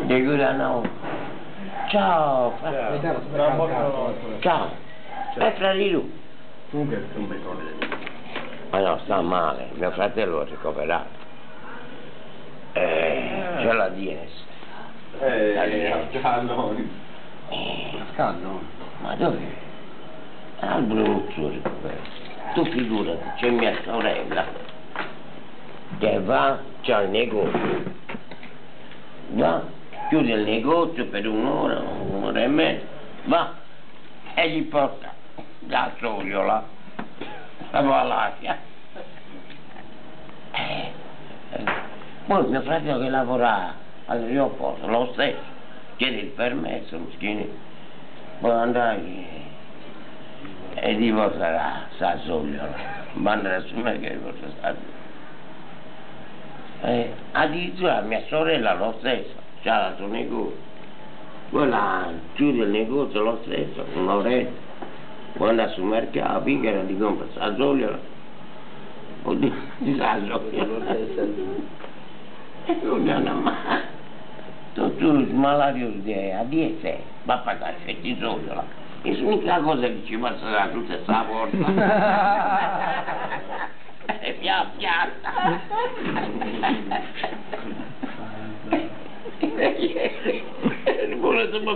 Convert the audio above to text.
Di no. Ciao. Ciao. È fratello. Comunque è un beccone. Ma no, sta male, mio fratello è ricoverato. C'è la Dienes. Scaldo? Ma dove? Al Bruzzo ricoverato. Tu figurati, c'è mia sorella che va, c'ha il negozio. Va, chiude il negozio per un'ora e mezza, va e gli porta la sogliola, la Valaria. Poi mio fratello che lavora all'aeroporto, lo stesso, chiede il permesso, lo schieni, poi andare e divorcerà la sogliola, mandare su me che divorcerà la sogliola. Addirittura mia sorella lo stesso, c'ha il suo negozio, quella chiude il negozio lo stesso, un'oretta, poi andare sul mercato, picchia di compra la sogliola, oddio, la sogliola, e non ha mai, tutti i malati a 10 va a pagare fetti sogliola, e l'unica cosa che ci passa da tutta questa porta. Pian piano. Volete ma